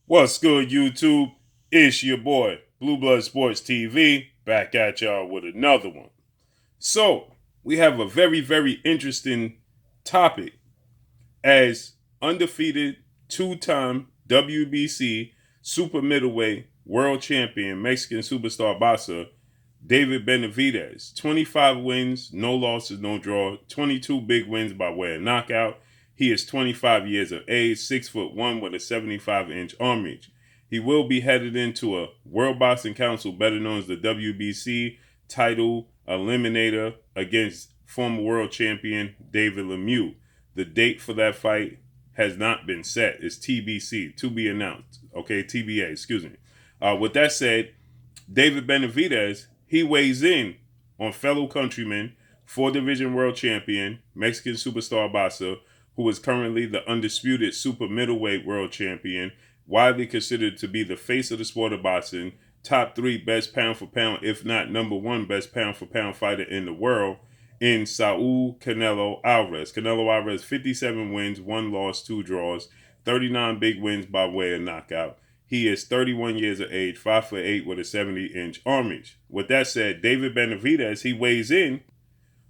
What's good, YouTube? It's your boy, Blue Blood Sports TV, back at y'all with another one. So, we have a very, very interesting topic as undefeated two-time WBC super middleweight world champion Mexican superstar boxer David Benavidez. 25 wins, no losses, no draw, 22 big wins by way of knockout. He is 25 years of age, 6'1" with a 75-inch arm reach. He will be headed into a World Boxing Council, better known as the WBC, title eliminator against former world champion David Lemieux. The date for that fight has not been set. It's TBC, to be announced. Okay, TBA, excuse me. With that said, David Benavidez, he weighs in on fellow countryman, four-division world champion, Mexican superstar boxer, who is currently the undisputed super middleweight world champion, widely considered to be the face of the sport of boxing, top three best pound for pound, if not number one best pound for pound fighter in the world, in Saul Canelo Alvarez. Canelo Alvarez, 57 wins, one loss, two draws, 39 big wins by way of knockout. He is 31 years of age, 5'8" with a 70-inch arm reach. With that said, David Benavidez, he weighs in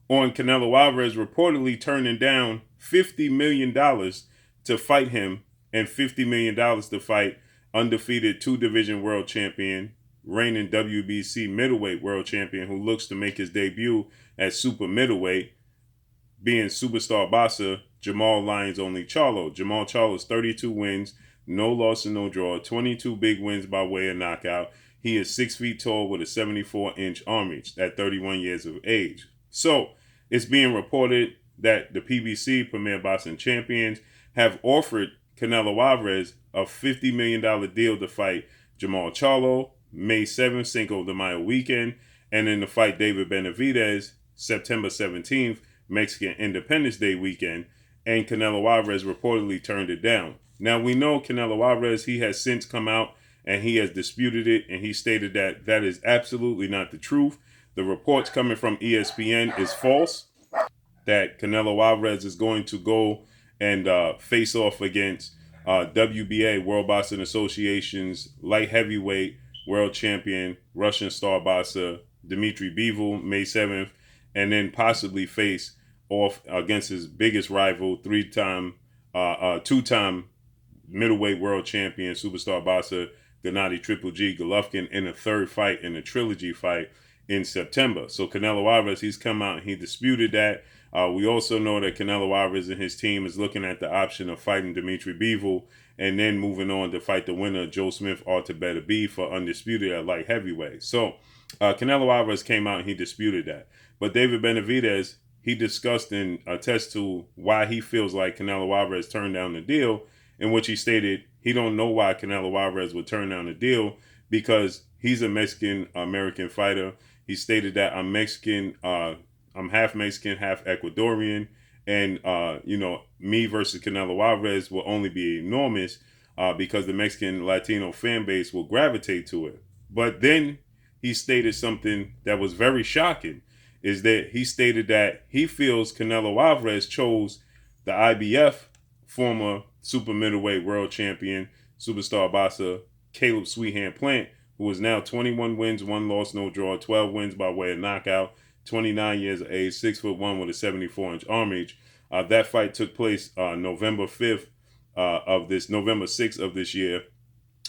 on Canelo Alvarez reportedly turning down $50 million to fight him and $50 million to fight undefeated two-division world champion, reigning WBC middleweight world champion who looks to make his debut at super middleweight, being superstar boxer Jamal Lyons Only Charlo. Jamal Charlo's 32 wins, no loss and no draw, 22 big wins by way of knockout. He is 6 feet tall with a 74-inch arm reach at 31 years of age. So, it's being reported that the PBC, Premier Boxing Champions, have offered Canelo Alvarez a $50 million deal to fight Jamal Charlo May 7th, Cinco de Mayo weekend, and then to fight David Benavidez September 17th, Mexican Independence Day weekend, and Canelo Alvarez reportedly turned it down. Now, we know Canelo Alvarez, he has since come out and he has disputed it, and he stated that that is absolutely not the truth. The reports coming from ESPN is false, that Canelo Alvarez is going to go and face off against WBA, World Boxing Association's light heavyweight world champion, Russian star boxer Dmitry Bivol, May 7th, and then possibly face off against his biggest rival, two-time middleweight world champion, superstar boxer Gennady Triple G Golovkin in a third fight in a trilogy fight in September. So Canelo Alvarez, he's come out and he disputed that. We also know that Canelo Alvarez and his team is looking at the option of fighting Dmitry Bivol and then moving on to fight the winner, Joe Smith or Tibeta B, for undisputed at light heavyweight. So Canelo Alvarez came out and he disputed that. But David Benavidez, he discussed and attested to why he feels like Canelo Alvarez turned down the deal, in which he stated he don't know why Canelo Alvarez would turn down the deal because he's a Mexican American fighter. He stated that I'm Mexican, I'm half Mexican, half Ecuadorian, and me versus Canelo Alvarez will only be enormous because the Mexican Latino fan base will gravitate to it. But then he stated something that was very shocking, is that he stated that he feels Canelo Alvarez chose the IBF former super middleweight world champion, superstar boxer Caleb Sweethand Plant, who is now 21 wins, one loss, no draw, 12 wins by way of knockout, 29 years of age, 6'1" with a 74-inch arm reach. That fight took place November 6th of this year,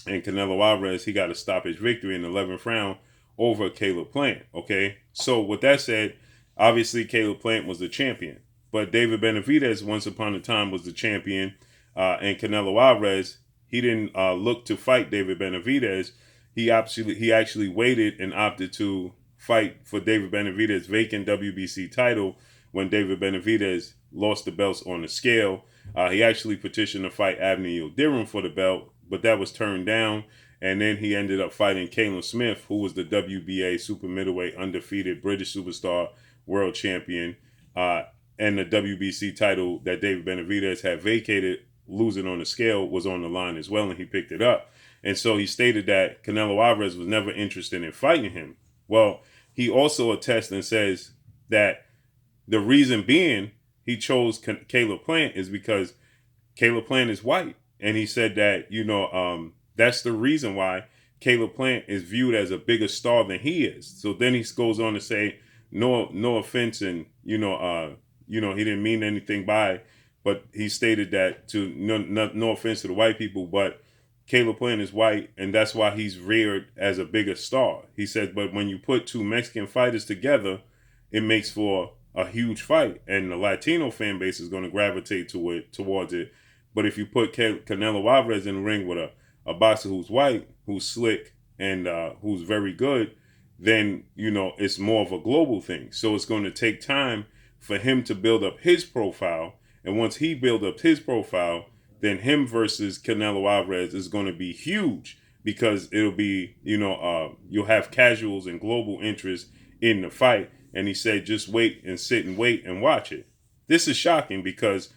and Canelo Alvarez, he got a stoppage victory in the 11th round over Caleb Plant. Okay, so with that said, obviously Caleb Plant was the champion, but David Benavidez once upon a time was the champion, and Canelo Alvarez, he didn't look to fight David Benavidez. He actually waited and opted to fight for David Benavidez' vacant WBC title when David Benavidez lost the belts on the scale. He actually petitioned to fight Abner Yildirim for the belt, but that was turned down. And then he ended up fighting Caleb Smith, who was the WBA super middleweight undefeated British superstar world champion. And the WBC title that David Benavidez had vacated, losing on the scale, was on the line as well, and he picked it up. And so he stated that Canelo Alvarez was never interested in fighting him. Well, he also attests and says that the reason being he chose Caleb Plant is because Caleb Plant is white. And he said that, That's the reason why Caleb Plant is viewed as a bigger star than he is. So then he goes on to say, no offense, and he didn't mean anything by it, but he stated that to no offense to the white people, but Caleb Plant is white, and that's why he's reared as a bigger star. He said, but when you put two Mexican fighters together, it makes for a huge fight, and the Latino fan base is going to gravitate towards it. But if you put Canelo Alvarez in the ring with a boxer who's white, who's slick, and who's very good, then it's more of a global thing. So it's going to take time for him to build up his profile, and once he builds up his profile, then him versus Canelo Alvarez is going to be huge, because it'll be you'll have casuals and global interest in the fight. And he said, just wait and sit and wait and watch it. This is shocking because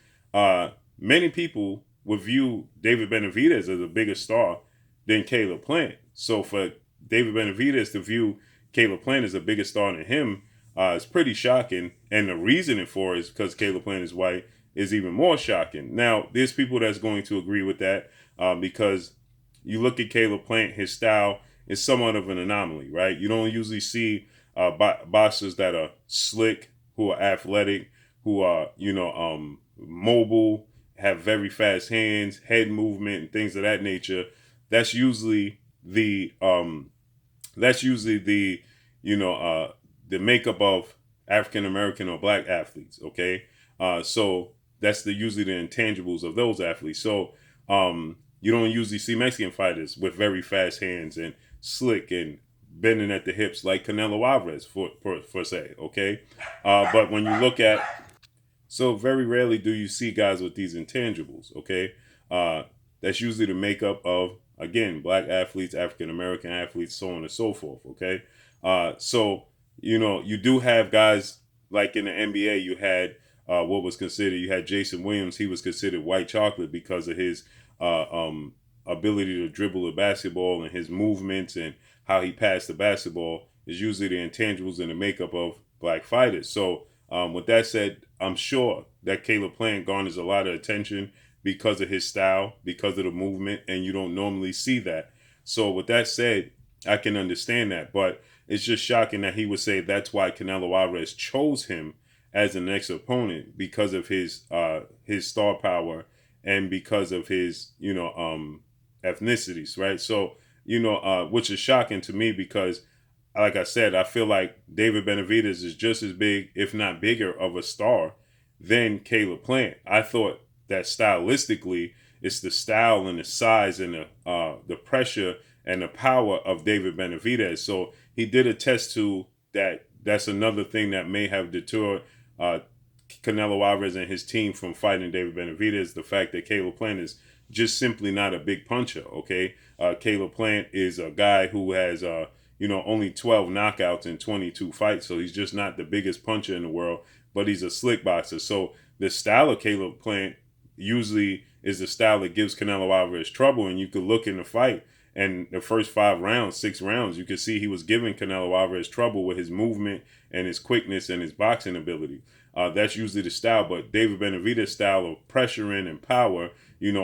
many people would view David Benavidez as a bigger star than Caleb Plant. So for David Benavidez to view Caleb Plant as a bigger star than him is pretty shocking. And the reasoning for it is because Caleb Plant is white is even more shocking. Now, there's people that's going to agree with that because you look at Caleb Plant, his style is somewhat of an anomaly, right? You don't usually see boxers that are slick, who are athletic, who are mobile, have very fast hands, head movement, and things of that nature. That's usually the the makeup of African American or black athletes. Okay, so that's usually the intangibles of those athletes. So you don't usually see Mexican fighters with very fast hands and slick and bending at the hips like Canelo Alvarez for say. Okay, but when you look at, so very rarely do you see guys with these intangibles. Okay, that's usually the makeup of, again, black athletes, African American athletes, so on and so forth. Okay, so you do have guys like in the NBA. You had you had Jason Williams. He was considered white chocolate because of his ability to dribble the basketball and his movements and how he passed the basketball is usually the intangibles and the makeup of black fighters. So with that said, I'm sure that Caleb Plant garners a lot of attention because of his style, because of the movement, and you don't normally see that. So with that said, I can understand that, but it's just shocking that he would say that's why Canelo Alvarez chose him as the next opponent, because of his star power and because of his ethnicities, right? So which is shocking to me because, like I said, I feel like David Benavidez is just as big, if not bigger, of a star than Caleb Plant. I thought that stylistically, it's the style and the size and the pressure and the power of David Benavidez. So he did attest to that. That's another thing that may have deterred Canelo Alvarez and his team from fighting David Benavidez. The fact that Caleb Plant is just simply not a big puncher. Okay, Caleb Plant is a guy who has only 12 knockouts in 22 fights, so he's just not the biggest puncher in the world, but he's a slick boxer. So the style of Caleb Plant usually is the style that gives Canelo Alvarez trouble, and you could look in the fight, and the first 6 rounds, you could see he was giving Canelo Alvarez trouble with his movement and his quickness and his boxing ability. That's usually the style, but David Benavidez's style of pressuring and power,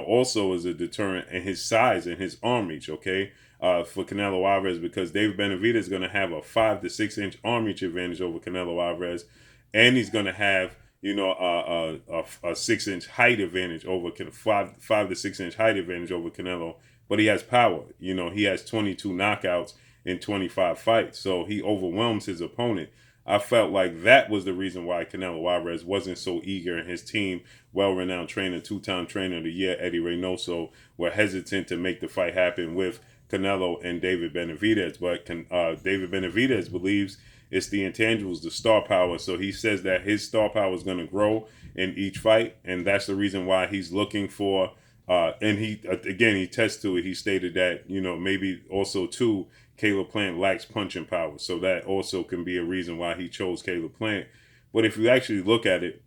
also is a deterrent, and his size and his arm reach, okay, for Canelo Alvarez, because David Benavidez is going to have a 5 to 6 inch arm reach advantage over Canelo Alvarez, and he's going to have a 6 inch height advantage over 5 to 6 inch height advantage over Canelo, but he has power. He has 22 knockouts in 25 fights, so he overwhelms his opponent. I felt like that was the reason why Canelo Alvarez wasn't so eager, and his team, well-renowned trainer, 2-time trainer of the year, Eddie Reynoso, were hesitant to make the fight happen with Canelo and David Benavidez. But David Benavidez believes it's the intangibles, the star power. So he says that his star power is going to grow in each fight, and that's the reason why he's looking for. And he tests to it. He stated that maybe also too, Caleb Plant lacks punching power, so that also can be a reason why he chose Caleb Plant. But if you actually look at it,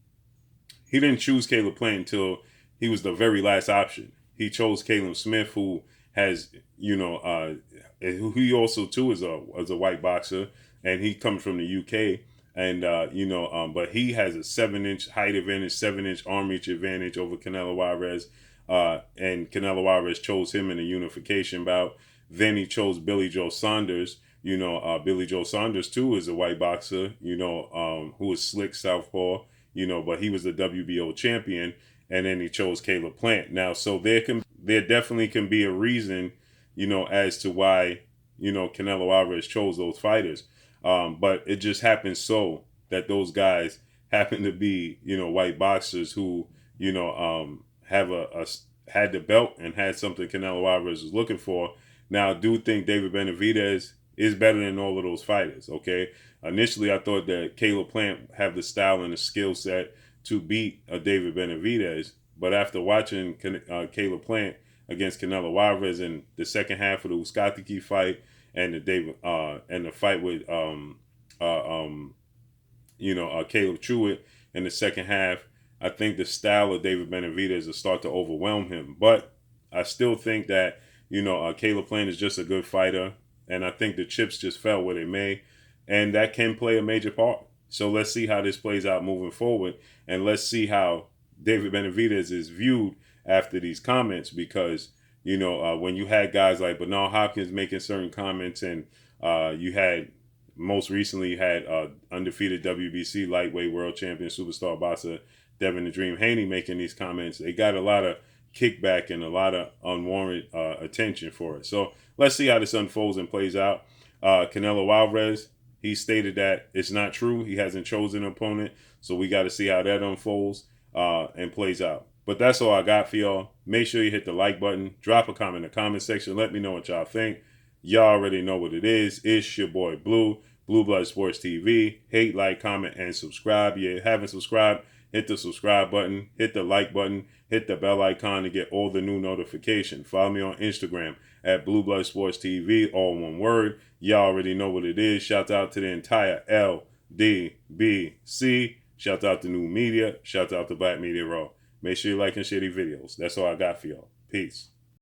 he didn't choose Caleb Plant until he was the very last option. He chose Caleb Smith, who has who he also too is a white boxer, and he comes from the UK. And but he has a 7 inch height advantage, 7 inch arm reach advantage over Canelo Alvarez. And Canelo Alvarez chose him in a unification bout. Then he chose Billy Joe Saunders. Billy Joe Saunders too is a white boxer. Who is slick southpaw. But he was the WBO champion. And then he chose Caleb Plant. Now, so there definitely can be a reason, as to why, Canelo Alvarez chose those fighters. But it just happens so that those guys happen to be, white boxers who, have had the belt and had something Canelo Alvarez was looking for. Now, I do think David Benavidez is better than all of those fighters. Okay, initially I thought that Caleb Plant have the style and the skill set to beat David Benavidez, but after watching Caleb Plant against Canelo Alvarez in the second half of the Uskatiki fight and the fight with Caleb Truitt in the second half, I think the style of David Benavidez will start to overwhelm him. But I still think that, Caleb Plant is just a good fighter. And I think the chips just fell where they may. And that can play a major part. So let's see how this plays out moving forward. And let's see how David Benavidez is viewed after these comments. Because, when you had guys like Bernard Hopkins making certain comments, and most recently you had undefeated WBC lightweight world champion superstar boxer Devin the Dream Haney making these comments, they got a lot of kickback and a lot of unwarranted attention for it. So let's see how this unfolds and plays out. Canelo Alvarez, he stated that it's not true. He hasn't chosen an opponent. So we got to see how that unfolds and plays out. But that's all I got for y'all. Make sure you hit the like button. Drop a comment in the comment section. Let me know what y'all think. Y'all already know what it is. It's your boy Blue Blood Sports TV. Hate, like, comment, and subscribe. You haven't subscribed, hit the subscribe button. Hit the like button. Hit the bell icon to get all the new notifications. Follow me on Instagram at Blue Blood Sports TV, all one word. Y'all already know what it is. Shout out to the entire LDBC. Shout out to New Media. Shout out to Black Media Raw. Make sure you like and share these videos. That's all I got for y'all. Peace.